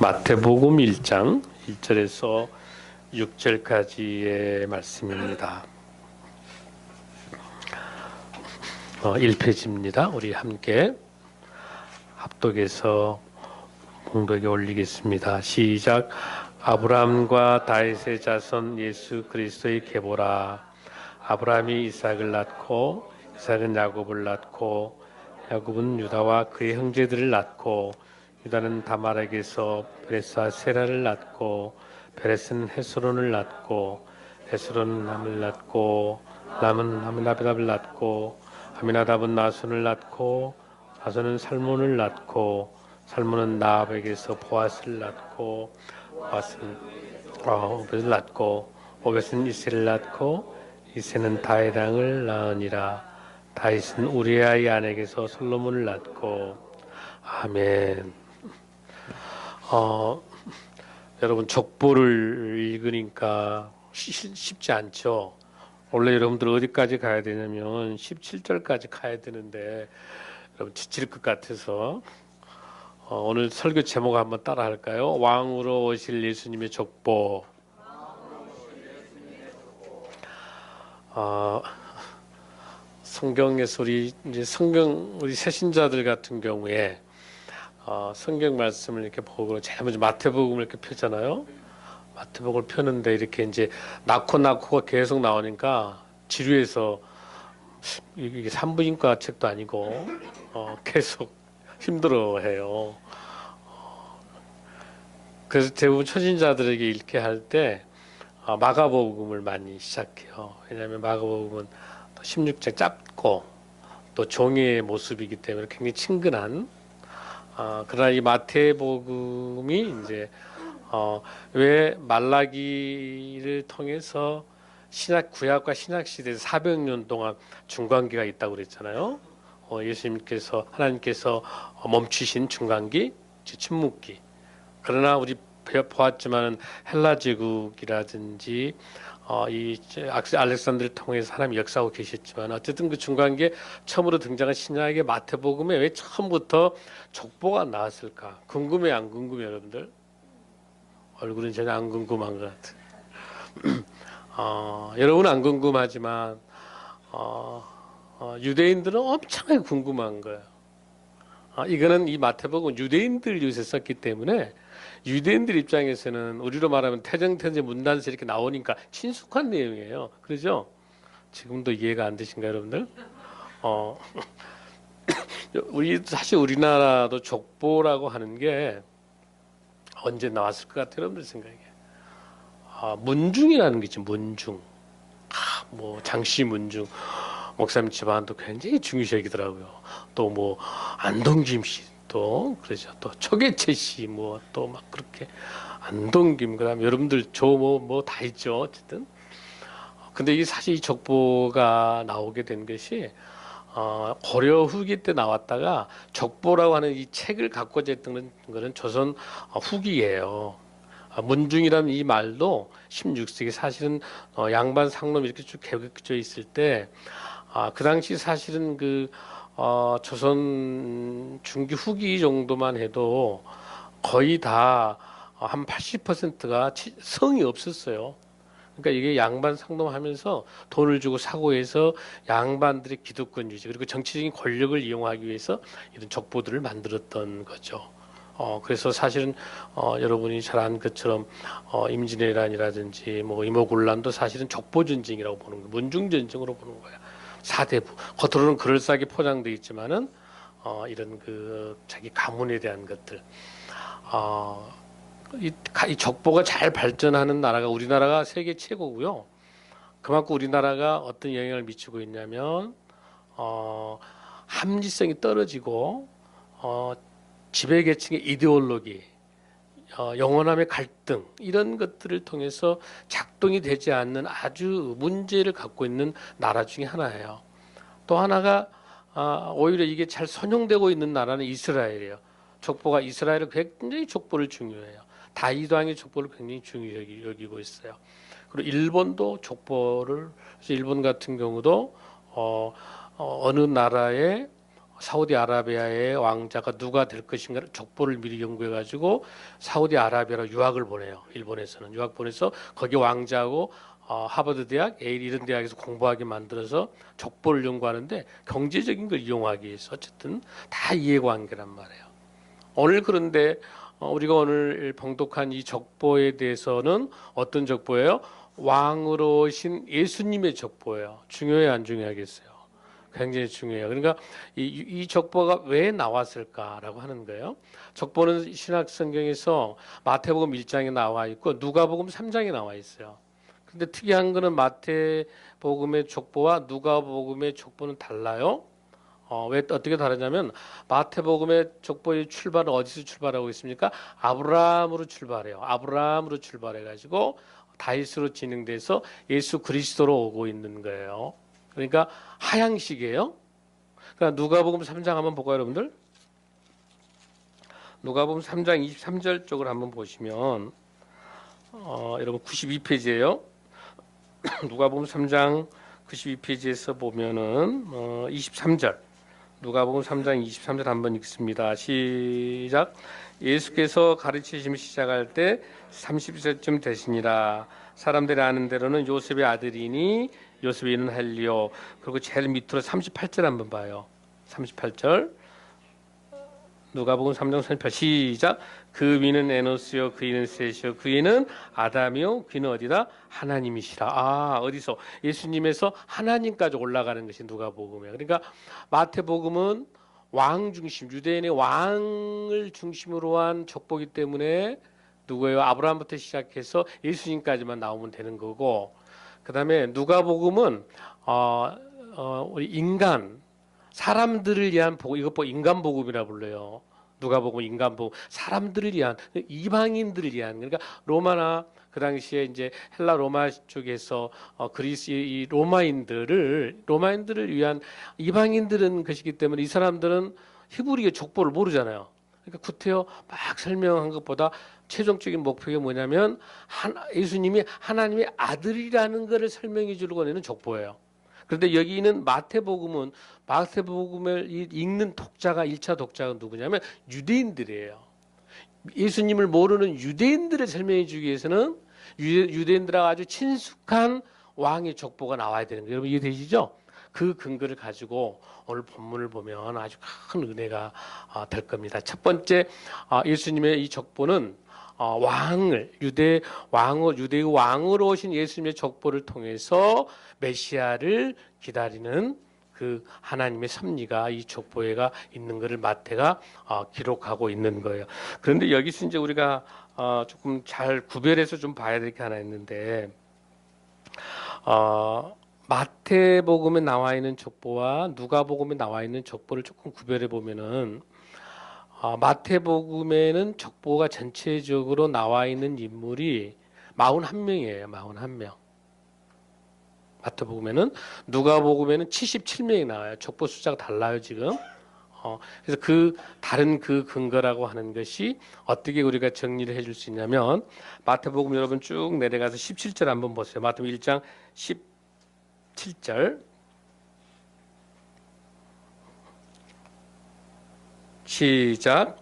마태복음 1장 1절에서 6절까지의 말씀입니다. 1페이지입니다. 우리 함께 합독해서 봉독에 올리겠습니다. 시작. 아브라함과 다윗의 자손 예수 그리스도의 계보라. 아브라함이 이삭을 낳고 이삭은 야곱을 낳고 야곱은 유다와 그의 형제들을 낳고 유다는 다말에게서 베레스와 세라를 낳고 베레스는 헤스론을 낳고 헤스론은 람을 낳고 람은 아미나답을 낳고 아미나답은 나손을 낳고 나손은 살몬을 낳고 살몬은 나압에게서 보아스를 낳고 보아스는 오벳을 낳고 오벳은 이새를 낳고 이새는 다윗 왕을 낳으니라. 다윗은 우리아의 아내에게서 솔로몬을 낳고 아멘. 여러분 족보를 읽으니까 쉽지 않죠. 원래 여러분들 어디까지 가야 되냐면 17절까지 가야 되는데 여러분 지칠 것 같아서 오늘 설교 제목 한번 따라 할까요? 왕으로 오실 예수님의 족보. 성경에서 우리 새신자들 같은 경우에 성경 말씀을 이렇게 보고 제일 먼저 마태복음을 이렇게 펴잖아요. 마태복음을 펴는데 이렇게 이제 낳고가 계속 나오니까 지루해서 이게 산부인과 책도 아니고 계속 힘들어해요. 그래서 대부분 초신자들에게 읽게 할 때 마가복음을 많이 시작해요. 왜냐하면 마가복음은 16장 짧고 또 종의 모습이기 때문에 굉장히 친근한. 그러나 이 마태복음이 이제 왜 말라기를 통해서 구약과 신약 시대에 400년 동안 중간기가 있다고 그랬잖아요. 예수님께서 하나님께서 멈추신 중간기, 침묵기. 그러나 우리 보았지만은 헬라 제국이라든지 이 알렉산드를 통해서 하나님 역사하고 계셨지만 어쨌든 그 중간기에 처음으로 등장한 신약의 마태복음에 왜 처음부터 족보가 나왔을까? 궁금해 안 궁금해 여러분들? 얼굴은 전혀 안 궁금한 것 같아요. 여러분은 안 궁금하지만 유대인들은 엄청나게 궁금한 거예요. 이거는 이 마태복음은 유대인들 위해서 썼기 때문에 유대인들 입장에서는 우리로 말하면 태정태제 문단세 이렇게 나오니까 친숙한 내용이에요. 그렇죠? 지금도 이해가 안 되신가요, 여러분들? 사실 우리나라도 족보라고 하는 게 언제 나왔을 것 같아요, 여러분들 생각에? 문중이라는 게 있죠, 문중. 뭐 장씨 문중. 목사님 집안도 굉장히 중요시 여기더라고요. 또 뭐 안동김 씨. 또 그러죠. 또 초계채 씨 뭐 또 막 그렇게 안동김 그다음 여러분들 저 뭐 다 있죠. 어쨌든 근데 이 사실 이 족보가 나오게 된 것이 고려 후기 때 나왔다가 족보라고 하는 이 책을 갖고 있던 거는 조선 후기예요. 문중이라는 이 말도 16세기 사실은 양반 상놈 이렇게 쭉 개국져 있을 때 그 당시 사실은 조선 중기 후기 정도만 해도 거의 다 한 80%가 성이 없었어요. 그러니까 이게 양반 상동하면서 돈을 주고 사고 해서 양반들의 기득권 유지 그리고 정치적인 권력을 이용하기 위해서 이런 족보들을 만들었던 거죠. 그래서 사실은 여러분이 잘 아는 것처럼 임진왜란이라든지 뭐 임오군란도 사실은 족보 전쟁이라고 보는 거예요. 문중 전쟁으로 보는 거예요. 사대부 겉으로는 그럴싸하게 포장돼 있지만은 이런 자기 가문에 대한 것들 이 족보가 잘 발전하는 나라가 우리나라가 세계 최고고요. 그만큼 우리나라가 어떤 영향을 미치고 있냐면 합리성이 떨어지고 지배계층의 이데올로기 영원함의 갈등 이런 것들을 통해서 작동이 되지 않는 아주 문제를 갖고 있는 나라 중에 하나예요. 또 하나가 오히려 이게 잘 선용되고 있는 나라는 이스라엘이에요. 족보가 이스라엘은 굉장히 족보를 중요해요. 다윗 왕의 족보를 굉장히 중요히 여기고 있어요. 그리고 일본도 족보를, 일본 같은 경우도 어느 나라의 사우디아라비아의 왕자가 누가 될 것인가를 족보를 미리 연구해 가지고 사우디아라비아로 유학을 보내요. 일본에서는 유학 보내서 거기 왕자하고 하버드 대학, 예일 이런 대학에서 공부하게 만들어서 족보를 연구하는데 경제적인 걸 이용하기 위해서 어쨌든 다 이해관계란 말이에요. 오늘 그런데 우리가 오늘 봉독한 이 족보에 대해서는 어떤 족보예요? 왕으로 오신 예수님의 족보예요. 중요해 안 중요하겠어요? 굉장히 중요해요. 그러니까 이 족보가 왜 나왔을까라고 하는 거예요. 족보는 신약 성경에서 마태복음 1장에 나와 있고 누가복음 3장에 나와 있어요. 근데 특이한 거는 마태복음의 족보와 누가복음의 족보는 달라요. 왜 어떻게 다르냐면 마태복음의 족보의 출발은 어디서 출발하고 있습니까? 아브라함으로 출발해요. 아브라함으로 출발해 가지고 다윗으로 진행돼서 예수 그리스도로 오고 있는 거예요. 그러니까 하향식이에요. 그러니까 누가복음 3장 한번 볼까요, 여러분들? 누가복음 3장 23절 쪽을 한번 보시면 여러분 92페이지예요. 누가복음 3장 92페이지에서 보면은 23절. 누가복음 3장 23절 한번 읽습니다. 시작. 예수께서 가르치심을 시작할 때 30세쯤 되시니라. 사람들이 아는 대로는 요셉의 아들이니 요셉의 이는 헬리오. 그리고 제일 밑으로 38절 한번 봐요. 38절. 누가복음 3장 38 시작. 그 위는 에노스요 그 위는 셋이요 그 위는 아담이요 그는 어디다 하나님이시라. 어디서 예수님에서 하나님까지 올라가는 것이 누가복음이에요. 그러니까 마태복음은 왕 중심 유대인의 왕을 중심으로 한 족보기 때문에 누구예요? 아브라함부터 시작해서 예수님까지만 나오면 되는 거고, 그 다음에 누가복음은 우리 인간 사람들을 위한 복음, 이것 인간 복음이라 불러요. 누가복음 인간 복음, 사람들을 위한 이방인들을 위한, 그러니까 로마나 그 당시에 이제 헬라 로마 쪽에서 그리스 이 로마인들을 위한 이방인들은 것이기 때문에 이 사람들은 히브리의 족보를 모르잖아요. 그러니까 구태여 막 설명한 것보다 최종적인 목표가 뭐냐면 예수님이 하나님의 아들이라는 것을 설명해 주려고 내는 족보예요. 그런데 여기 있는 마태복음을 읽는 독자가 1차 독자가 누구냐면 유대인들이에요. 예수님을 모르는 유대인들을 설명해 주기 위해서는 유대인들하고 아주 친숙한 왕의 족보가 나와야 되는 거예요. 여러분 이해되시죠? 그 근거를 가지고 오늘 본문을 보면 아주 큰 은혜가 될 겁니다. 첫 번째, 예수님의 이 족보는 유대의 왕으로 오신 예수님의 족보를 통해서 메시아를 기다리는 그 하나님의 섭리가 이 족보에가 있는 것을 마태가 기록하고 있는 거예요. 그런데 여기서 이제 우리가 조금 잘 구별해서 좀 봐야 될 게 하나 있는데, 마태복음에 나와 있는 족보와 누가복음에 나와 있는 족보를 조금 구별해 보면은 마태복음에는 족보가 전체적으로 나와 있는 인물이 41명이에요. 41명. 마태복음에는. 누가복음에는 77명이 나와요. 족보 숫자가 달라요, 지금. 그래서 다른 근거라고 하는 것이 어떻게 우리가 정리를 해줄 수 있냐면, 마태복음 여러분 쭉 내려가서 17절 한번 보세요. 마태복음 1장 17절. 시작.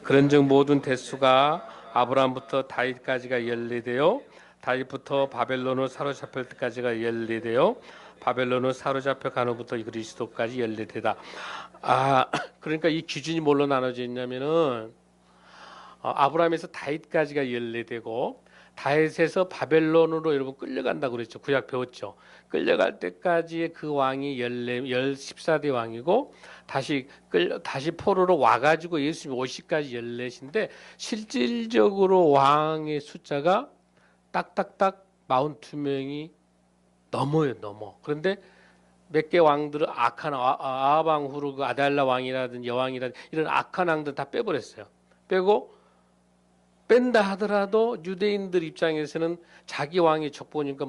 그런즉 모든 대수가 아브라함부터 다윗까지가 14되요 다윗부터 바벨론으로 사로잡힐 때까지가 14되요 바벨론으로 사로잡혀 간 후부터 그리스도까지 14되다. 그러니까 이 기준이 뭘로 나눠져 있냐면은 아브라함에서 다윗까지가 14되고 다윗에서 바벨론으로 여러분 끌려간다고 그랬죠. 구약 배웠죠. 끌려갈 때까지의 그 왕이 14대 왕이고 다시 포로로 와가지고 예수님 오시까지 14인데 실질적으로 왕의 숫자가 딱딱딱 42명이 넘어. 그런데 몇 개 왕들은 악한 아합 후르 아달라 왕이라든 여왕이라든 이런 악한 왕들 다 빼버렸어요. 뺀다 하더라도 유대인들 입장에서는 자기 왕이 족보니까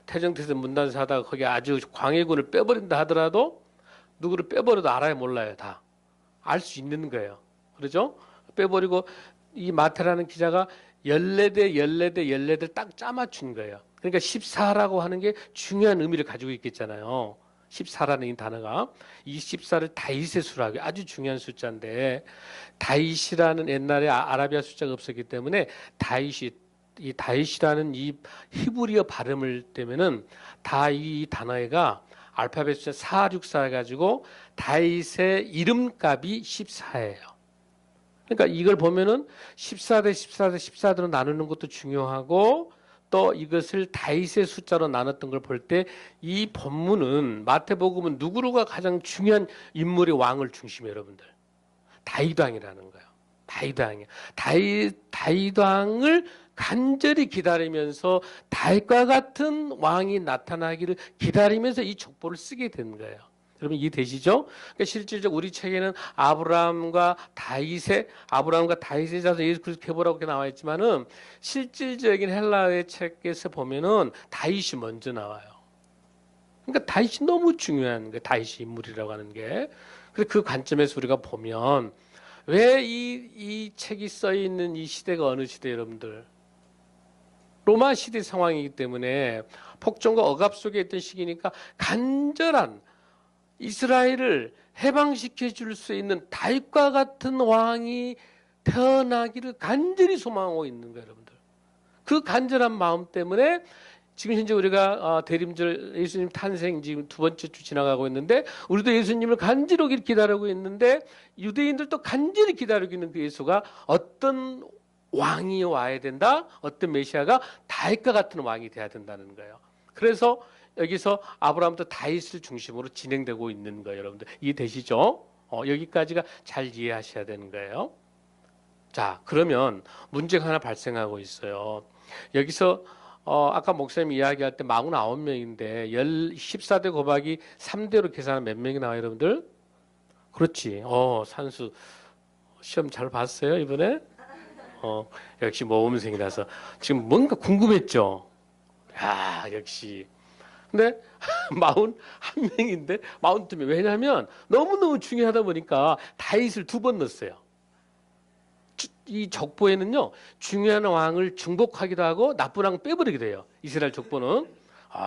태정태세 문단세 하다가 거기 아주 광해군을 빼버린다 하더라도 누구를 빼버려도 알아야 몰라요. 다 알 수 있는 거예요. 그러죠? 빼버리고 이 마태라는 기자가 14대 14대 14대 딱 짜맞춘 거예요. 그러니까 14라고 하는 게 중요한 의미를 가지고 있겠잖아요. 14라는 이 단어가 이 14를 다윗의 수라고 아주 중요한 숫자인데 다윗이라는 옛날에 아라비아 숫자가 없었기 때문에 이 다윗이라는 이 히브리어 발음을 때면은 다 이 단어가 알파벳 숫자 464 해가지고 다윗의 이름값이 14예요. 그러니까 이걸 보면은 14대 14대 14대로 나누는 것도 중요하고 또 이것을 다윗의 숫자로 나눴던 걸 볼 때 이 본문은 마태복음은 누구가 가장 중요한 인물의 왕을 중심에 여러분들 다윗 왕이라는 거예요. 다윗 왕이에요. 다윗 왕을 간절히 기다리면서 다윗과 같은 왕이 나타나기를 기다리면서 이 족보를 쓰게 된 거예요. 여러분 이해되시죠? 그러니까 실질적 우리 책에는 아브라함과 다윗의 자손 예수 그리스도 계보라고 이렇게 나와 있지만은 실질적인 헬라어의 책에서 보면은 다윗이 먼저 나와요. 그러니까 다윗이 너무 중요한 거예요. 다윗이 인물이라고 하는 게. 그래서 그 관점에서 우리가 보면 왜 이 책이 써 있는 이 시대가 어느 시대 여러분들? 로마 시대 상황이기 때문에 폭정과 억압 속에 있던 시기니까 간절한 이스라엘을 해방시켜 줄 수 있는 다윗과 같은 왕이 태어나기를 간절히 소망하고 있는 거예요, 여러분들. 그 간절한 마음 때문에 지금 현재 우리가 대림절 예수님 탄생 지금 두 번째 주 지나가고 있는데 우리도 예수님을 간절히 기다리고 있는데 유대인들도 간절히 기다리고 있는 그 예수가 어떤 왕이 와야 된다? 어떤 메시아가 다윗과 같은 왕이 돼야 된다는 거예요. 그래서 여기서 아브라함부터 다윗을 중심으로 진행되고 있는 거예요. 여러분들 이해되시죠? 여기까지가 잘 이해하셔야 되는 거예요. 자, 그러면 문제가 하나 발생하고 있어요. 여기서 아까 목사님 이야기할 때 49명인데 14대 곱하기 3대로 계산하면 몇 명이 나와요, 여러분들? 그렇지. 산수 시험 잘 봤어요, 이번에? 역시 모범생이라서 지금 뭔가 궁금했죠? 야, 역시. 근데 41명인데 42명. 왜냐하면 너무너무 중요하다 보니까 다윗을 2번 넣었어요. 이 족보에는요, 중요한 왕을 중복하기도 하고 나쁜 왕 빼버리기도 해요. 이스라엘 족보는.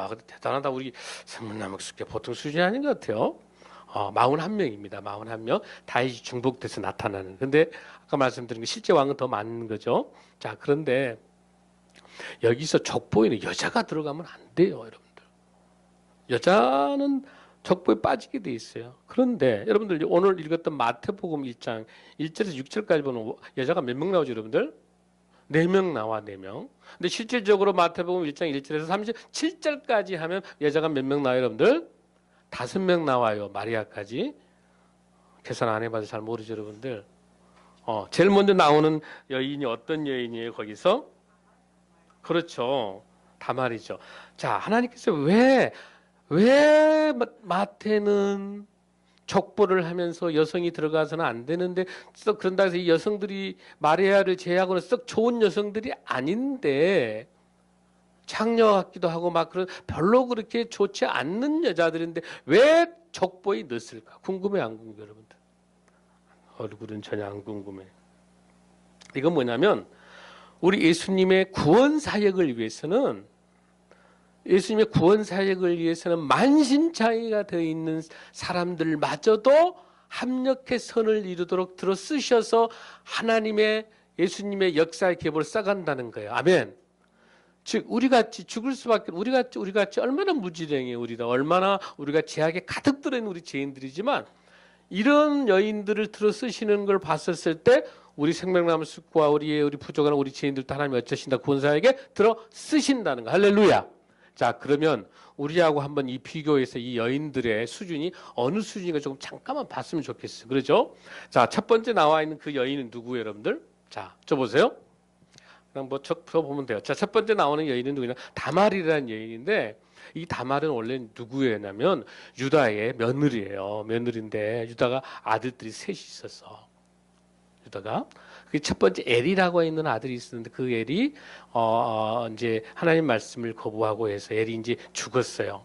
근데 대단하다. 우리 생문나무 숙제 보통 수준이 아닌 것 같아요. 41명입니다. 41명. 다윗이 중복돼서 나타나는. 근데 아까 말씀드린 게 실제 왕은 더 많은 거죠. 자, 그런데 여기서 족보에는 여자가 들어가면 안 돼요, 여러분들. 여자는 족보에 빠지게 돼 있어요. 그런데 여러분들 오늘 읽었던 마태복음 1장 1절에서 6절까지 보면 여자가 몇 명 나오죠, 여러분들? 4명 나와, 4명. 근데 실질적으로 마태복음 1장 1절에서 37절까지 하면 여자가 몇 명 나와요, 여러분들? 5명 나와요, 마리아까지. 계산 안 해봐서 잘 모르죠, 여러분들. 제일 먼저 나오는 여인이 어떤 여인이에요, 거기서? 그렇죠. 다말이죠. 자, 하나님께서 왜 마태는 족보를 하면서 여성이 들어가서는 안 되는데 썩 그런다 해서 이 여성들이 마리아를 제외하고는 썩 좋은 여성들이 아닌데 창녀 같기도 하고 막 그런 별로 그렇게 좋지 않는 여자들인데 왜 족보에 넣었을까? 궁금해 안 궁금해 여러분들? 얼굴은 전혀 안 궁금해. 이건 뭐냐면 우리 예수님의 구원 사역을 위해서는 예수님의 구원 사역을 위해서는 만신창이가 되어 있는 사람들마저도 합력해 선을 이루도록 들어 쓰셔서 하나님의 예수님의 역사의 계보를 써간다는 거예요. 아멘. 즉 우리같이 죽을 수밖에 우리같이 얼마나 무지랭이에요. 얼마나 우리가 죄악에 가득 들어있는 우리 죄인들이지만 이런 여인들을 들어 쓰시는 걸 봤었을 때 우리 생명나무 숲과 우리 부족한 우리 죄인들도 하나님이 어쩌신다 구원 사역에 들어 쓰신다는 거. 할렐루야. 자, 그러면 우리하고 한번 이 비교해서 이 여인들의 수준이 어느 수준인가 조금 잠깐만 봤으면 좋겠어요. 그렇죠? 자, 첫 번째 나와 있는 그 여인은 누구예요, 여러분들? 자, 저 보세요. 그냥 뭐 저 보면 돼요. 자, 첫 번째 나오는 여인은 누구냐? 다말이라는 여인인데 이 다말은 원래 누구였냐면 유다의 며느리예요. 며느리인데 유다가 아들들이 셋이 있었어. 유다가 그 첫 번째 엘이라고 있는 아들이 있었는데 그 엘이 이제 하나님 말씀을 거부하고 해서 엘이 이제 죽었어요.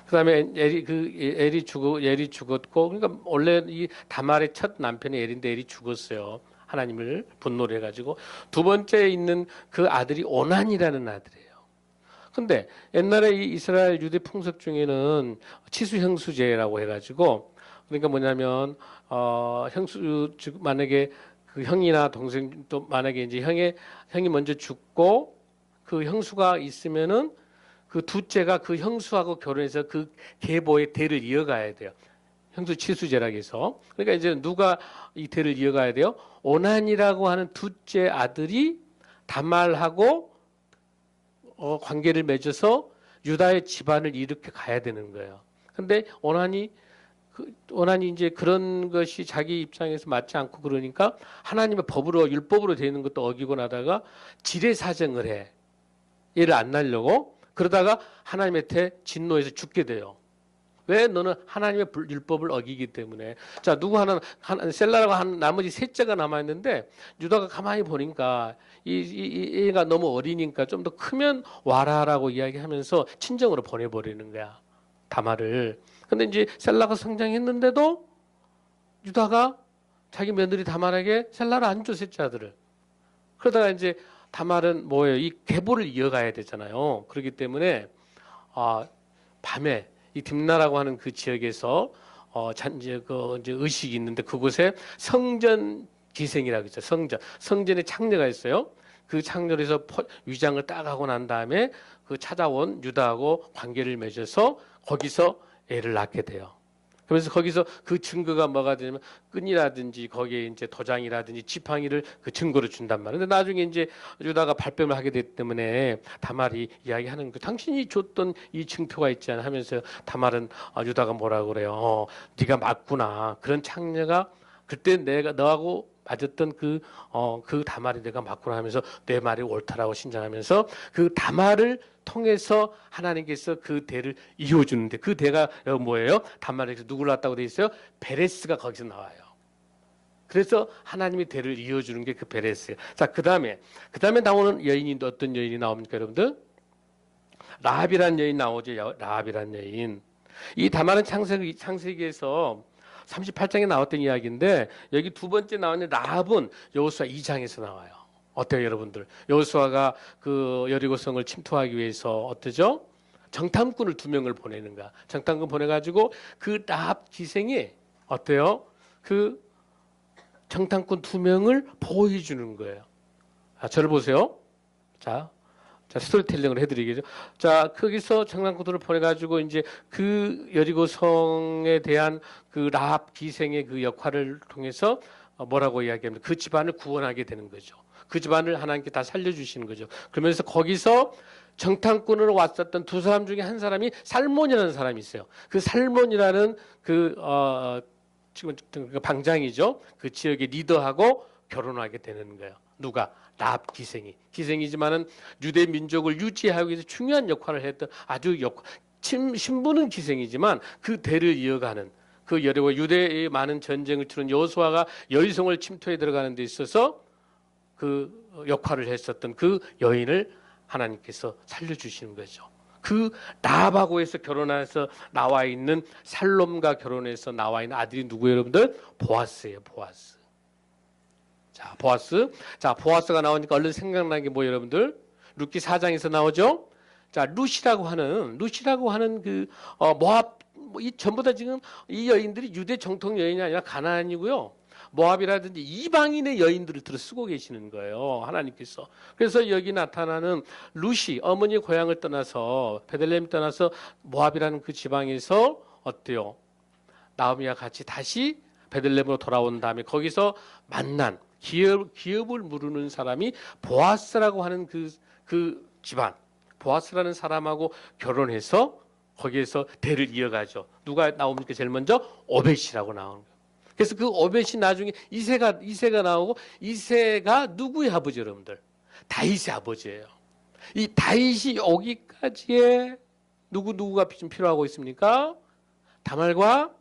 그다음에 엘이 죽었고, 그러니까 원래 이 다말의 첫 남편이 엘인데 엘이 죽었어요. 하나님을 분노를 해가지고 두 번째 있는 그 아들이 오난이라는 아들이에요. 근데 옛날에 이 이스라엘 유대 풍습 중에는 치수형수제라고 해가지고, 그러니까 뭐냐면 형수 즉 만약에 그 형이나 동생 또 만약에 이제 형이 먼저 죽고 그 형수가 있으면은 그 둘째가 그 형수하고 결혼해서 그 계보의 대를 이어가야 돼요. 형수 치수제라고 해서. 그러니까 이제 누가 이 대를 이어가야 돼요? 오난이라고 하는 둘째 아들이 다말하고 관계를 맺어서 유다의 집안을 이렇게 가야 되는 거예요. 근데 오난이 이제 그런 것이 자기 입장에서 맞지 않고 그러니까 하나님의 법으로 율법으로 되어 있는 것도 어기고 나다가 지레사정을 해. 얘를 안 날려고 그러다가 하나님한테 진노해서 죽게 돼요. 왜? 너는 하나님의 율법을 어기기 때문에. 자, 누구 셀라라고 한 나머지 셋째가 남아있는데, 유다가 가만히 보니까, 얘가 너무 어리니까 좀 더 크면 와라라고 이야기하면서 친정으로 보내버리는 거야. 다말을. 근데 이제 셀라가 성장했는데도, 유다가 자기 며느리 다말에게 셀라를 안 줘, 셋째 아들을. 그러다가 이제 다말은 뭐예요? 이 계보를 이어가야 되잖아요. 그렇기 때문에, 밤에, 이 딥나라고 하는 그 지역에서 이제 의식이 있는데 그곳에 성전 기생이라고 있어요. 성전에 창녀가 있어요. 그 창녀에서 위장을 딱 하고 난 다음에 그 찾아온 유다하고 관계를 맺어서 거기서 애를 낳게 돼요. 그래서 거기서 그 증거가 뭐가 되냐면 끈이라든지 거기에 이제 도장이라든지 지팡이를 그 증거로 준단 말이에요. 근데 나중에 이제 유다가 발뺌을 하게 됐기 때문에 다말이 이야기하는 그 당신이 줬던 이 증표가 있잖아 하면서 다말은 유다가 뭐라고 그래요. 네가 맞구나. 그런 창녀가 그때 내가 너하고 맞았던 그 다말이 내가 맞구나 하면서 내 말이 옳다라고 신장하면서 그 다말을 통해서 하나님께서 그 대를 이어주는데 그 대가 뭐예요? 다말에서 누구를 낳았다고 돼 있어요? 베레스가 거기서 나와요. 그래서 하나님의 대를 이어주는 게 그 베레스예요. 자, 그 다음에 나오는 여인이 어떤 여인이 나옵니까, 여러분들? 라합이라는 여인 나오죠. 라합이라는 여인. 이 다말은 창세기에서 38장에 나왔던 이야기인데 여기 두 번째 나오는 라합은 여호수아 2장에서 나와요. 어때요, 여러분들? 여호수아가 그 여리고성을 침투하기 위해서 어떠죠? 정탐꾼을 2명을 보내는 거야. 정탐꾼 보내가지고 그 라합 기생이 어때요? 그 정탐꾼 2명을 보호해 주는 거예요. 저를 보세요. 자, 스토리텔링을 해드리겠죠. 자, 거기서 정탐꾼들을 보내가지고 이제 그 여리고성에 대한 그 라합 기생의 그 역할을 통해서 뭐라고 이야기합니까? 그 집안을 구원하게 되는 거죠. 그 집안을 하나님께 다 살려주시는 거죠. 그러면서 거기서 정탐꾼으로 왔었던 2사람 중에 한 사람이 살몬이라는 사람이 있어요. 그 살몬이라는 지금 방장이죠. 그 지역의 리더하고 결혼하게 되는 거예요. 누가? 라합 기생이지만은 유대 민족을 유지하기 위해서 중요한 역할을 했던 신분은 기생이지만 그 대를 이어가는 그 여리고 유대의 많은 전쟁을 치른 여호수아가 여리성을 침투해 들어가는 데 있어서 그 역할을 했었던 그 여인을 하나님께서 살려주시는 거죠. 그 라합하고 해서 결혼해서 나와 있는 살롬과 결혼해서 나와 있는 아들이 누구예요, 여러분들? 보아스예요, 보아스. 자, 보아스가 나오니까 얼른 생각나는 게 뭐예요, 여러분들? 룻기 4장에서 나오죠? 자, 룻이라고 하는 그 모압, 이 전부 다 지금 이 여인들이 유대 정통 여인이 아니라 가나안이고요. 모압이라든지 이방인의 여인들을 들어 쓰고 계시는 거예요, 하나님께서. 그래서 여기 나타나는 룻이 어머니 고향을 떠나서 베들레헴 떠나서 모압이라는 그 지방에서 어때요? 나오미와 같이 다시 베들레헴으로 돌아온 다음에 거기서 만난 기업을 물으는 사람이 보아스라고 하는 그 집안, 보아스라는 사람하고 결혼해서 거기에서 대를 이어가죠. 누가 나옵니까? 제일 먼저 오벳이라고 나오는 거예요. 그래서 그 오벳이 나중에 이세가 나오고 이세가 누구의 아버지 여러분들? 다윗의 아버지예요. 이 다윗이 오기까지의 누구가 좀 필요하고 있습니까? 다말과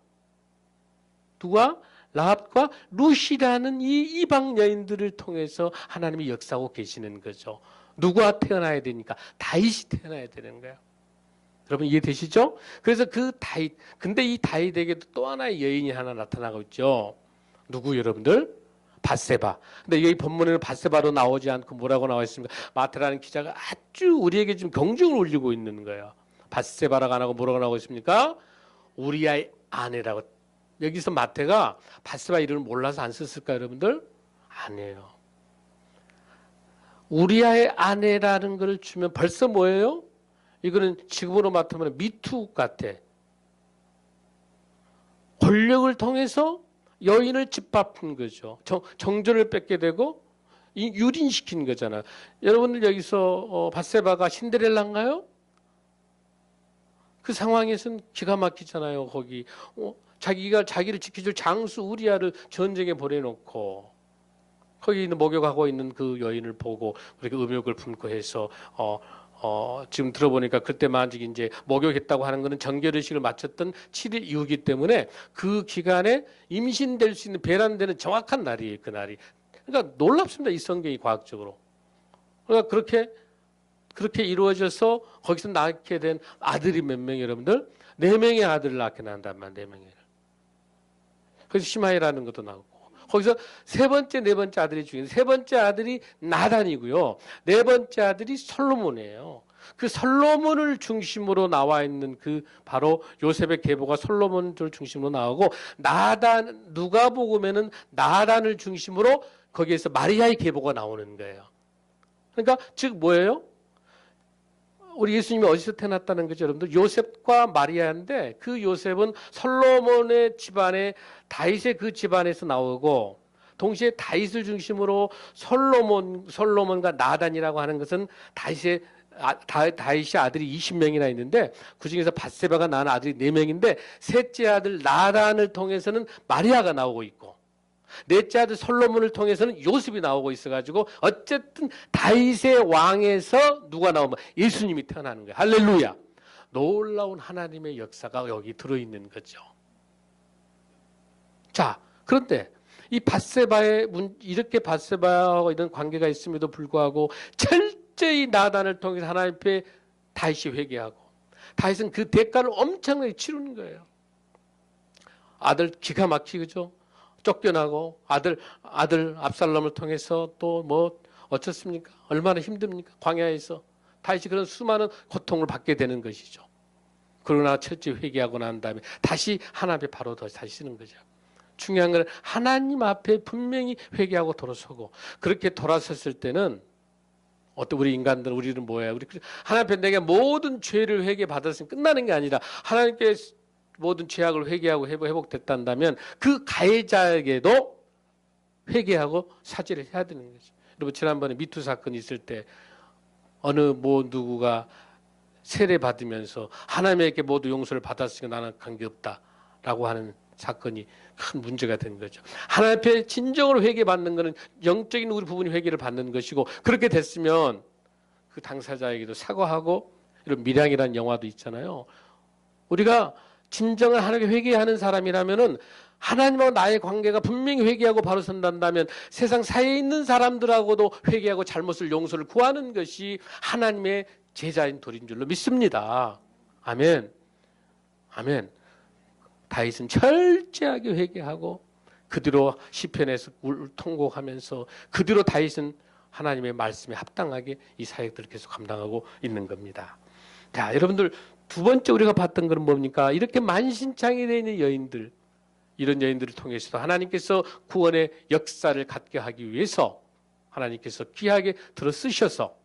누가? 라합과 룻이라는 이 이방 여인들을 통해서 하나님이 역사하고 계시는 거죠. 누가 태어나야 되니까? 다윗이 태어나야 되는 거예요. 여러분 이해되시죠? 그래서 그 다윗, 근데 이 다윗에게도 또 하나의 여인이 하나 나타나고 있죠. 누구 여러분들? 밧세바. 근데 여기 본문에는 밧세바로 나오지 않고 뭐라고 나와 있습니까? 마태라는 기자가 아주 우리에게 지금 경중을 올리고 있는 거예요. 밧세바라고 안 하고 뭐라고 나오고 있습니까? 우리아의 아내라고. 여기서 마태가 밧세바 이름을 몰라서 안 썼을까 여러분들? 아니에요. 우리아의 아내라는 걸 주면 벌써 뭐예요? 이거는 지금으로 맡으면 미투 같아. 권력을 통해서 여인을 짓밟은 거죠. 정전을 뺏게 되고 유린시킨 거잖아요. 여러분들 여기서 밧세바가 신데렐라인가요? 그 상황에서는 기가 막히잖아요. 거기 자기가 자기를 지켜줄 장수 우리아를 전쟁에 보내놓고 거기 있는 목욕하고 있는 그 여인을 보고 그렇게 음욕을 품고 해서 지금 들어보니까 그때만 이제 목욕했다고 하는 것은 정결의식을 마쳤던 7일 이후이기 때문에 그 기간에 임신될 수 있는 배란되는 정확한 날이에요. 그 날이. 그러니까 놀랍습니다. 이 성경이 과학적으로. 그러니까 그렇게 이루어져서 거기서 낳게 된 아들이 몇 명이 여러분들? 4명의 아들을 낳게 난단 말이에요. 4명의. 그래서 시마이라는 것도 나오고. 거기서 세 번째, 네 번째 아들이 중요해요. 세 번째 아들이 나단이고요. 네 번째 아들이 솔로몬이에요. 그 솔로몬을 중심으로 나와 있는 그 바로 요셉의 계보가 솔로몬을 중심으로 나오고 나단 누가복음에는 나단을 중심으로 거기에서 마리아의 계보가 나오는 거예요. 그러니까 즉 뭐예요? 우리 예수님이 어디서 태어났다는 거죠, 여러분들? 요셉과 마리아인데 그 요셉은 솔로몬의 집안에 다윗의 그 집안에서 나오고 동시에 다윗을 중심으로 솔로몬과 나단이라고 하는 것은 다윗의 아들이 20명이나 있는데 그중에서 밧세바가 낳은 아들이 4명인데 셋째 아들 나단을 통해서는 마리아가 나오고 있고 넷째 아들 솔로몬을 통해서는 요셉이 나오고 있어가지고 어쨌든 다윗의 왕에서 누가 나오면 예수님이 태어나는 거예요. 할렐루야. 놀라운 하나님의 역사가 여기 들어있는 거죠. 자, 그런데 이 밧세바의 이렇게 밧세바와 이런 관계가 있음에도 불구하고 철저히 나단을 통해서 하나님 앞에 다윗이 회개하고 다윗은 그 대가를 엄청나게 치르는 거예요. 아들 기가 막히죠. 쫓겨나고 아들 압살롬을 통해서 또 뭐 어쩌습니까? 얼마나 힘듭니까? 광야에서 다시 그런 수많은 고통을 받게 되는 것이죠. 그러나 철저히 회개하고 난 다음에 다시 하나님 앞에 바로 다시 쓰는 거죠. 중요한 건 하나님 앞에 분명히 회개하고 돌아서고 그렇게 돌아섰을 때는 어떤 우리 인간들 우리는 뭐예요? 우리 하나님 앞에 내가 모든 죄를 회개 받았으면 끝나는 게 아니라 하나님께 모든 죄악을 회개하고 회복됐단다면 그 가해자에게도 회개하고 사죄를 해야 되는 거죠. 여러분 지난번에 미투 사건이 있을 때 어느 누구가 세례 받으면서 하나님에게 모두 용서를 받았으니까 나는 관계없다라고 하는 사건이 큰 문제가 된 거죠. 하나님 앞에 진정으로 회개받는 것은 영적인 우리 부분이 회개를 받는 것이고 그렇게 됐으면 그 당사자에게도 사과하고 이런 밀양이라는 영화도 있잖아요. 우리가 진정한 하나님께 회개하는 사람이라면은 하나님하고 나의 관계가 분명히 회개하고 바로 선단다면 세상 사이에 있는 사람들하고도 회개하고 잘못을 용서를 구하는 것이 하나님의 제자인 도리인 줄로 믿습니다. 아멘. 아멘. 다윗은 철저하게 회개하고 그 뒤로 시편에서 통곡하면서 그 뒤로 다윗은 하나님의 말씀에 합당하게 이 사역들을 계속 감당하고 있는 겁니다. 자, 여러분들 두 번째 우리가 봤던 것은 뭡니까? 이렇게 만신창이 되어 있는 여인들, 이런 여인들을 통해서 하나님께서 구원의 역사를 갖게 하기 위해서 하나님께서 귀하게 들어 쓰셔서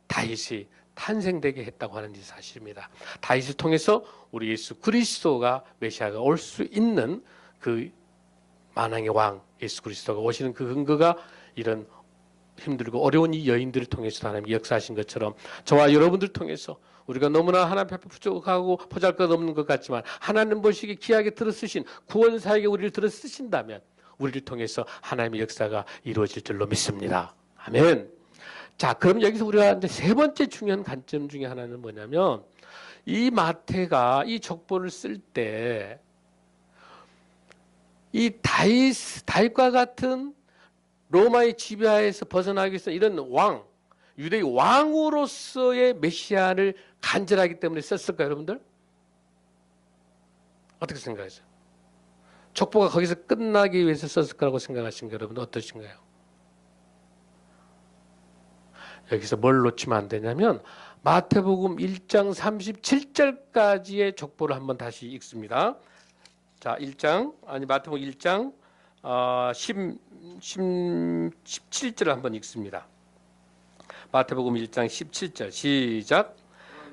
다윗이 탄생되게 했다고 하는 사실입니다. 다윗을 통해서 우리 예수 그리스도가 메시아가 올 수 있는 그 만왕의 왕 예수 그리스도가 오시는 그 근거가 이런 힘들고 어려운 이 여인들을 통해서 하나님이 역사하신 것처럼 저와 여러분들 통해서 우리가 너무나 하나님 앞에 부족하고 보잘것없는 것 같지만 하나님 보시기에 귀하게 들어쓰신 구원사에게 우리를 들어쓰신다면 우리를 통해서 하나님의 역사가 이루어질 줄로 믿습니다. 아멘. 자, 그럼 여기서 우리가 이제 세 번째 중요한 관점 중에 하나는 뭐냐면 이 마태가 이 족보를 쓸 때 이 다윗과 같은 로마의 지배하에서 벗어나기 위해서 이런 왕, 유대 왕으로서의 메시아를 간절하기 때문에 썼을까요, 여러분들? 어떻게 생각하세요? 족보가 거기서 끝나기 위해서 썼을 거라고 생각하신가요, 여러분? 어떠신가요? 여기서 뭘 놓치면 안 되냐면 마태복음 1장 37절까지의 족보를 한번 다시 읽습니다. 자, 마태복음 1장 17절을 한번 읽습니다. 마태복음 1장 17절 시작.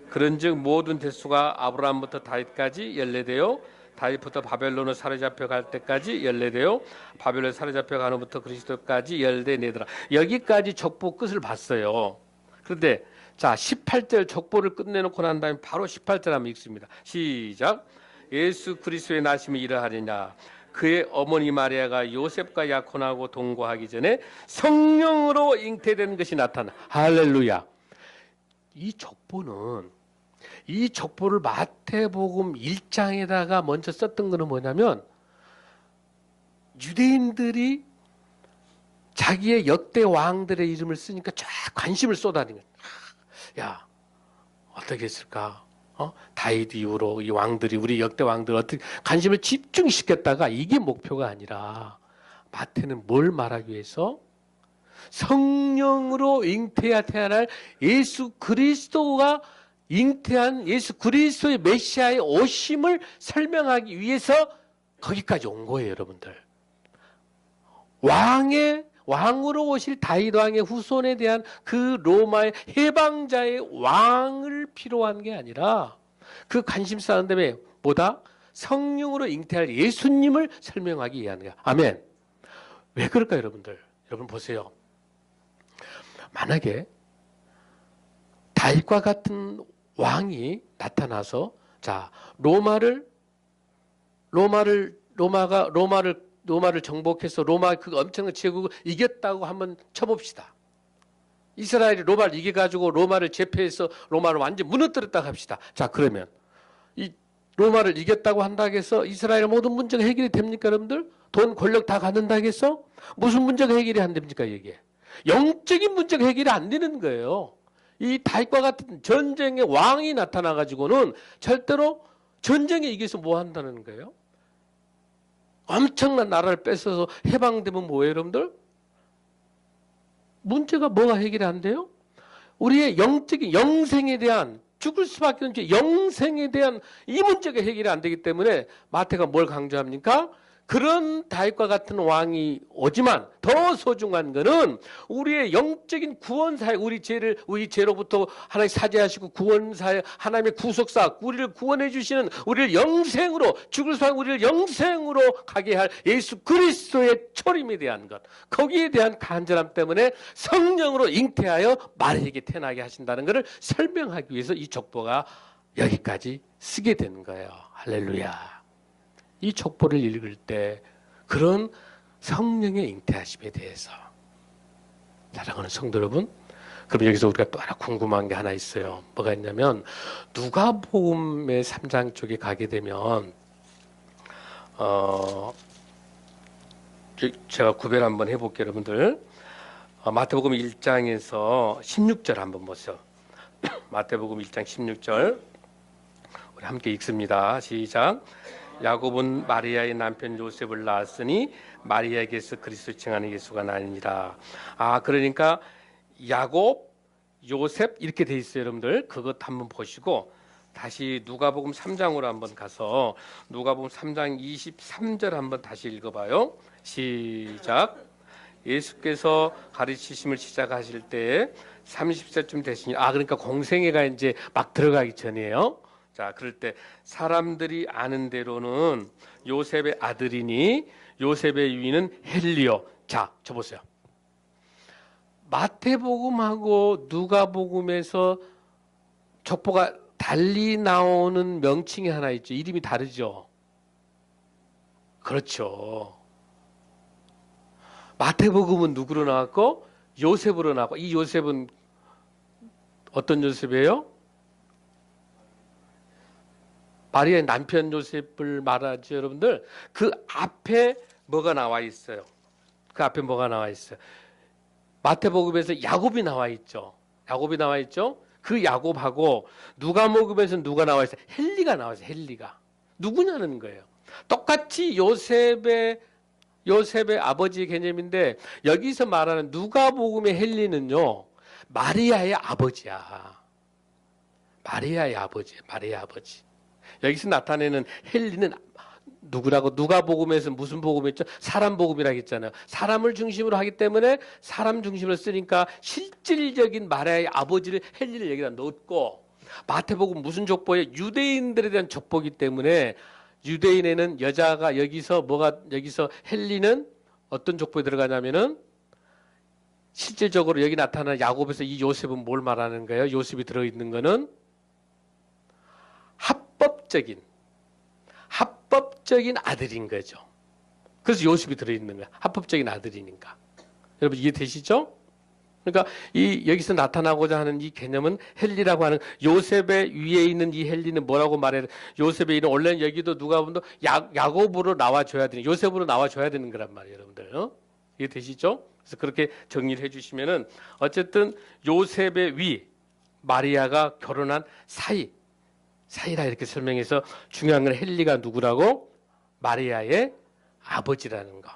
그런즉 모든 대수가 아브라함부터 다윗까지 연례되어 다윗부터 바벨론을 사로잡혀 갈 때까지 연례되어 바벨론 사로잡혀 가는 부터 그리스도까지 열대내더라. 여기까지 족보 끝을 봤어요. 그런데 자 18절 족보를 끝내놓고 난 다음에 바로 18절 한번 읽습니다. 시작. 예수 그리스도의 나심이 이러하리냐. 그의 어머니 마리아가 요셉과 약혼하고 동거하기 전에 성령으로 잉태된 것이 나타나. 할렐루야. 이 족보를 마태복음 1장에다가 먼저 썼던 거는 뭐냐면 유대인들이 자기의 역대 왕들의 이름을 쓰니까 쫙 관심을 쏟아내는 거야. 야, 어떻게 했을까? 다윗 이후로 이 왕들이 우리 역대 왕들 어떻게 관심을 집중시켰다가 이게 목표가 아니라 마태는 뭘 말하기 위해서 성령으로 잉태해야 태어날 예수 그리스도가 잉태한 예수 그리스도의 메시아의 오심을 설명하기 위해서 거기까지 온 거예요, 여러분들. 왕으로 오실 다윗 왕의 후손에 대한 그 로마의 해방자의 왕을 필요한 게 아니라 그 관심사 하는 다음에 뭐다? 성령으로 잉태할 예수님을 설명하기 위한 거야. 아멘. 왜 그럴까요, 여러분들? 여러분 보세요. 만약에 다윗과 같은 왕이 나타나서 자 로마를 정복해서 로마 그 엄청난 제국을 이겼다고 한번 쳐봅시다. 이스라엘이 로마를 이겨가지고 로마를 제패해서 로마를 완전 무너뜨렸다고 합시다. 자 그러면 이 로마를 이겼다고 한다고 해서 이스라엘 모든 문제가 해결이 됩니까, 여러분들? 돈, 권력 다 갖는다고 해서 무슨 문제가 해결이 안 됩니까, 이게? 영적인 문제가 해결이 안 되는 거예요. 이 다윗과 같은 전쟁의 왕이 나타나가지고는 절대로 전쟁에 이겨서 뭐 한다는 거예요? 엄청난 나라를 뺏어서 해방되면 뭐예요, 여러분들? 문제가 뭐가 해결이 안 돼요? 우리의 영적인 영생에 대한 죽을 수밖에 없는 영생에 대한 이 문제가 해결이 안 되기 때문에 마태가 뭘 강조합니까? 그런 다윗과 같은 왕이 오지만 더 소중한 것은 우리의 영적인 구원사역, 우리 죄로부터 하나님 사죄하시고 구원사역, 하나님의 구속사, 우리를 구원해 주시는 우리를 영생으로 죽을 수밖에 우리를 영생으로 가게 할 예수 그리스도의 초림에 대한 것, 거기에 대한 간절함 때문에 성령으로 잉태하여 마리아에게 태어나게 하신다는 것을 설명하기 위해서 이 족보가 여기까지 쓰게 되는 거예요. 할렐루야. 이 족보를 읽을 때 그런 성령의 잉태하심에 대해서 사랑하는 성도 여러분, 그럼 여기서 우리가 또 하나 궁금한 게 하나 있어요. 뭐가 있냐면 누가복음의 3장 쪽에 가게 되면 제가 구별 한번 해볼게요, 여러분들. 마태복음 1장에서 16절 한번 보세요. 마태복음 1장 16절 우리 함께 읽습니다. 시작. 야곱은 마리아의 남편 요셉을 낳았으니 마리아에게서 그리스도 칭하는 예수가 나니라. 그러니까 야곱, 요셉 이렇게 돼 있어요, 여러분들. 그것 한번 보시고 다시 누가복음 3장으로 한번 가서 누가복음 3장 23절 한번 다시 읽어봐요. 시작. 예수께서 가르치심을 시작하실 때 30세쯤 되시니 그러니까 공생애가 이제 막 들어가기 전이에요. 자, 그럴 때 사람들이 아는 대로는 요셉의 아들이니 요셉의 유위는 헬리오. 자, 저 보세요. 마태복음하고 누가복음에서 족보가 달리 나오는 명칭이 하나 있죠. 이름이 다르죠. 그렇죠. 마태복음은 누구로 나왔고 요셉으로 나왔고, 이 요셉은 어떤 요셉이에요? 마리아의 남편 요셉을 말하죠, 여러분들. 그 앞에 뭐가 나와 있어요? 그 앞에 뭐가 나와 있어요? 마태복음에서 야곱이 나와 있죠. 야곱이 나와 있죠. 그 야곱하고 누가 먹으면서 누가 나와 있어요? 헬리가 나와 있어요. 헬리가. 누구냐는 거예요. 똑같이 요셉의 아버지의 개념인데 여기서 말하는 누가복음의 헬리는요. 마리아의 아버지야. 마리아의 아버지. 여기서 나타내는 헬리는 누구라고? 누가복음에서 무슨 복음이었죠? 사람 복음이라고 했잖아요. 사람을 중심으로 하기 때문에 사람 중심으로 쓰니까 실질적인 마리아의 아버지를 헬리를 여기다 넣었고, 마태복음 무슨 족보에 유대인들에 대한 족보이기 때문에 유대인에는 여자가 여기서 헬리는 어떤 족보에 들어가냐면은 실질적으로 여기 나타나는 야곱에서 이 요셉은 뭘 말하는 거예요? 요셉이 들어있는 거는 합법적인 아들인 거죠. 그래서 요셉이 들어있는 거야. 합법적인 아들이니까. 여러분 이해되시죠? 그러니까 여기서 나타나고자 하는 이 개념은 헬리라고 하는 요셉의 위에 있는 이 헬리는 뭐라고 말해요? 요셉의 이름 원래는 여기도 누가 보면 야곱으로 나와줘야 되는 요셉으로 나와줘야 되는 거란 말이에요, 여러분들. 이해되시죠? 그래서 그렇게 정리를 해주시면은 어쨌든 요셉의 위 마리아가 결혼한 사이라 이렇게 설명해서 중요한 건 헬리가 누구라고? 마리아의 아버지라는 거.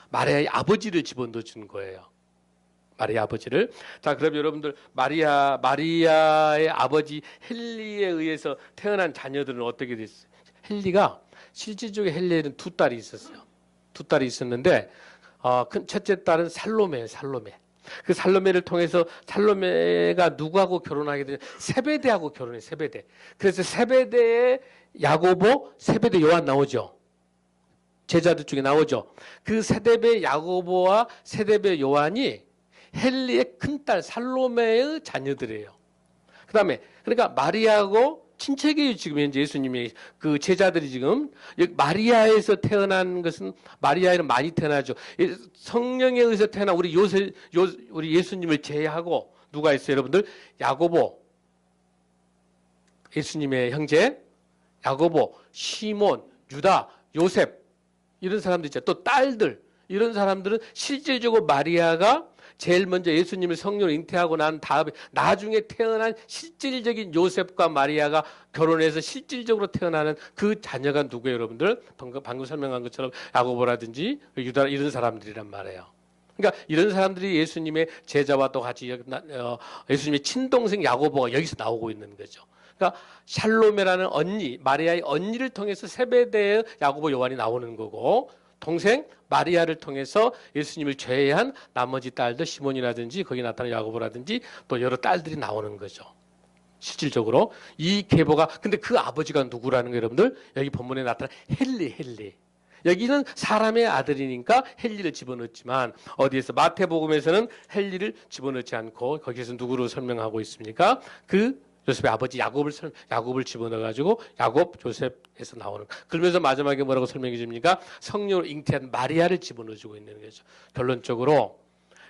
마리아의 아버지를 집어넣어 주는 거예요. 마리아 아버지를. 자, 그럼 여러분들 마리아의 아버지 헬리에 의해서 태어난 자녀들은 어떻게 됐어요? 헬리가 실질적으로 헬리에는 두 딸이 있었어요. 두 딸이 있었는데 큰 첫째 딸은 살로메예요. 그 살로메를 통해서 살로메가 누구하고 결혼하게 되냐? 세베대하고 결혼해. 세베대. 그래서 세베대의 야고보, 세베대 요한 나오죠. 제자들 중에 나오죠. 그 세베대 야고보와 세베대 요한이 헬리의 큰딸 살로메의 자녀들이에요. 그다음에 그러니까 마리아하고 친척이에요. 지금 현재 예수님의 그 제자들이 지금 마리아에서 태어난 것은 마리아에는 많이 태어나죠. 성령에 의해서 태어난 우리 예수님을 제외하고 누가 있어요, 여러분들? 야고보, 예수님의 형제, 야고보, 시몬, 유다, 요셉 이런 사람들 있죠. 또 딸들 이런 사람들은 실질적으로 마리아가 제일 먼저 예수님을 성령으로 잉태하고 난 다음에 나중에 태어난 실질적인 요셉과 마리아가 결혼해서 실질적으로 태어나는 그 자녀가 누구예요, 여러분들? 방금 설명한 것처럼 야고보라든지 유다 이런 사람들이란 말이에요. 그러니까 이런 사람들이 예수님의 제자와 또 같이 예수님의 친동생 야고보가 여기서 나오고 있는 거죠. 그러니까 샬로메라는 언니, 마리아의 언니를 통해서 세베대의 야고보 요한이 나오는 거고 동생 마리아를 통해서 예수님을 제외한 나머지 딸들 시몬이라든지 거기 나타나는 야고보라든지 또 여러 딸들이 나오는 거죠. 실질적으로 이 계보가 근데 그 아버지가 누구라는 거예요, 여러분들? 여기 본문에 나타난 헬리. 여기는 사람의 아들이니까 헬리를 집어넣었지만 어디에서 마태복음에서는 헬리를 집어넣지 않고 거기에서 누구로 설명하고 있습니까? 그 요셉의 아버지 야곱을 집어넣어가지고 야곱 요셉에서 나오는. 그러면서 마지막에 뭐라고 설명해 줍니까? 성령으로 잉태한 마리아를 집어넣어주고 있는 거죠. 결론적으로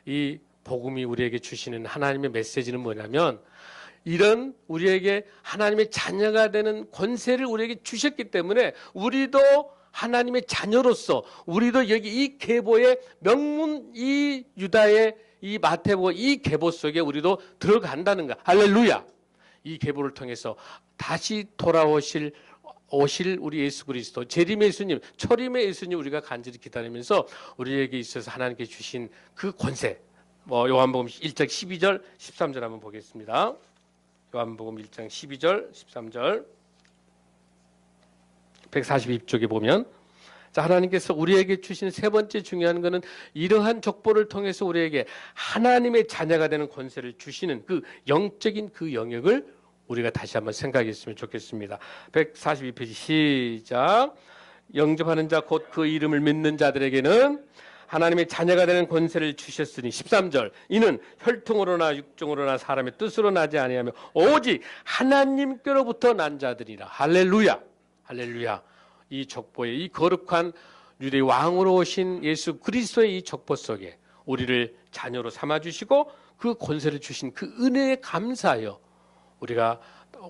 이 복음이 우리에게 주시는 하나님의 메시지는 뭐냐면 이런 우리에게 하나님의 자녀가 되는 권세를 우리에게 주셨기 때문에 우리도 하나님의 자녀로서 우리도 여기 이 계보의 명문 이 유다의 이 마태복음 이 계보 속에 우리도 들어간다는 거. 할렐루야. 이 계보를 통해서 다시 돌아오실 우리 예수 그리스도 재림의 예수님 초림의 예수님 우리가 간절히 기다리면서 우리에게 있어서 하나님께 주신 그 권세 요한복음 1장 12절 13절 한번 보겠습니다. 요한복음 1장 12절 13절 142쪽에 보면 자, 하나님께서 우리에게 주신 세 번째 중요한 것은 이러한 족보를 통해서 우리에게 하나님의 자녀가 되는 권세를 주시는 그 영적인 그 영역을 우리가 다시 한번 생각했으면 좋겠습니다. 142페이지 시작. 영접하는 자 곧 그 이름을 믿는 자들에게는 하나님의 자녀가 되는 권세를 주셨으니 13절 이는 혈통으로나 육종으로나 사람의 뜻으로 나지 아니하며 오직 하나님께로부터 난 자들이라. 할렐루야. 이 족보의 이 거룩한 유대의 왕으로 오신 예수 그리스도의 이 족보 속에 우리를 자녀로 삼아주시고 그 권세를 주신 그 은혜에 감사하여 우리가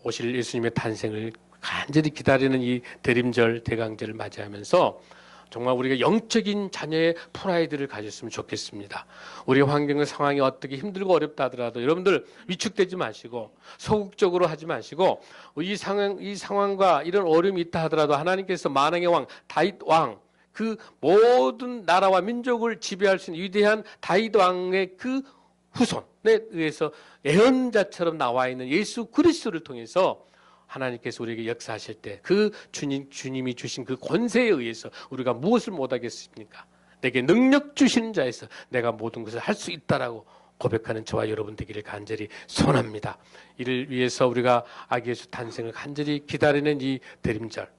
오실 예수님의 탄생을 간절히 기다리는 이 대림절 대강절을 맞이하면서 정말 우리가 영적인 자녀의 프라이드를 가졌으면 좋겠습니다. 우리 환경의 상황이 어떻게 힘들고 어렵다 하더라도 여러분들 위축되지 마시고 소극적으로 하지 마시고 이 상황과 이런 어려움이 있다 하더라도 하나님께서 만왕의 왕 다윗 왕, 그 모든 나라와 민족을 지배할 수 있는 위대한 다윗 왕의 그 후손에 의해서 예언자처럼 나와 있는 예수 그리스도를 통해서 하나님께서 우리에게 역사하실 때 그 주님이 주신 그 권세에 의해서 우리가 무엇을 못하겠습니까? 내게 능력 주시는 자에서 내가 모든 것을 할 수 있다라고 고백하는 저와 여러분 되기를 간절히 소원합니다. 이를 위해서 우리가 아기 예수 탄생을 간절히 기다리는 이 대림절,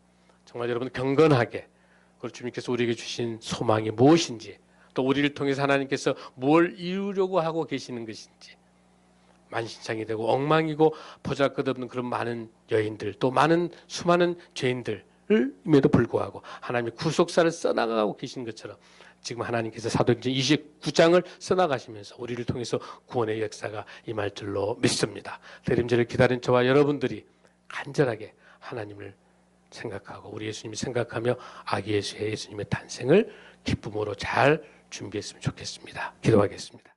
정말 여러분 경건하게 그리고 주님께서 우리에게 주신 소망이 무엇인지, 또 우리를 통해서 하나님께서 뭘 이루려고 하고 계시는 것인지, 만신창이 되고 엉망이고 보잘것없는 그런 많은 여인들, 또 많은 수많은 죄인들임에도 불구하고 하나님의 구속사를 써나가고 계신 것처럼 지금 하나님께서 사도행전 29장을 써나가시면서 우리를 통해서 구원의 역사가 임할 줄로 믿습니다. 대림절을 기다린 저와 여러분들이 간절하게 하나님을 생각하고 우리 예수님을 생각하며 아기 예수님의 탄생을 기쁨으로 잘 준비했으면 좋겠습니다. 기도하겠습니다.